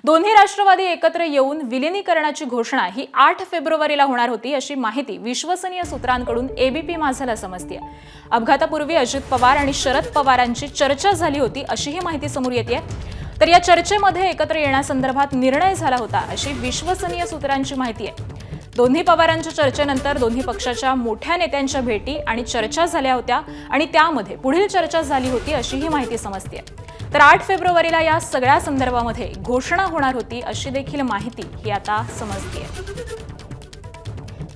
दोन्ही राष्ट्रवादी एकत्र येऊन विलिनीकरणाची घोषणा ही 8 फेब्रुवारीला होणार होती अशी माहिती विश्वसनीय सूत्रांकडून एबीपी माझाला समजते। अपघातापूर्वी अजित पवार आणि शरद पवारांची चर्चा झाली होती अशी ही माहिती समोर येते। तर या चर्चेमध्ये एकत्र येण्यासंदर्भात निर्णय झाला होता अशी विश्वसनीय सूत्रांची माहिती आहे। दोन्ही पवारांच्या चर्चेनंतर दोन्ही पक्षाच्या मोठ्या नेत्यांच्या भेटी आणि चर्चा झाल्या होत्या आणि त्यामध्ये पुढील चर्चा झाली होती अशी ही माहिती समजते। तर 8 फेब्रुवारीला या सगळ्या संदर्भामध्ये घोषणा होणार होती अशी देखील माहिती ही आता समजते।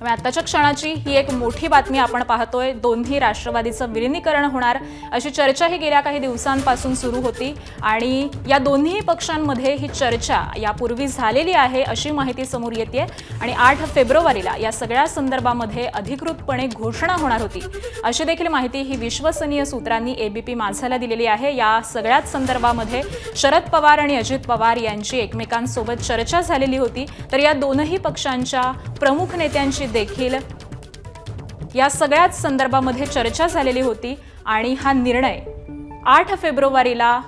आताच्या क्षणाची ही एक मोठी बातमी आपण पाहतोय। दोन्ही राष्ट्रवादीचं विलिनीकरण होणार अशी चर्चा ही गेल्या काही दिवसांपासून सुरू होती आणि या दोन्ही पक्षांमध्ये ही चर्चा यापूर्वी झालेली आहे अशी माहिती समोर येते आणि 8 फेब्रुवारीला या सगळ्या संदर्भामध्ये अधिकृतपणे घोषणा होणार होती अशी देखील माहिती ही विश्वसनीय सूत्रांनी एबीपी माझाला दिलेली आहे। या सगळ्याच संदर्भामध्ये शरद पवार आणि अजित पवार यांची एकमेकांसोबत चर्चा झालेली होती। तर या दोनही पक्षांच्या प्रमुख नेत्यांची देखील या सगळ्याच संदर्भामध्ये चर्चा झालेली होती आणि हा निर्णय 8 फेब्रुवारीला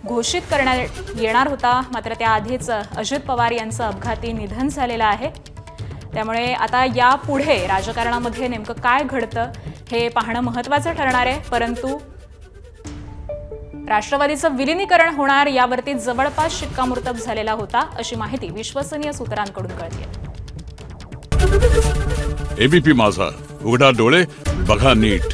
घोषित करण्यात येणार होता। मात्र त्याआधीच अजित पवार यांचं अपघाती निधन झालेलं आहे। त्यामुळे आता यापुढे राजकारणामध्ये नेमकं काय घडतं हे पाहणं महत्त्वाचं ठरणार आहे। परंतु राष्ट्रवादीचं विलिनीकरण होणार यावरती जवळपास शिक्कामोर्तब झालेला होता अशी माहिती विश्वसनीय सूत्रांकडून कळते। एबीपी माझा, उघडा डोळे बघा नीट।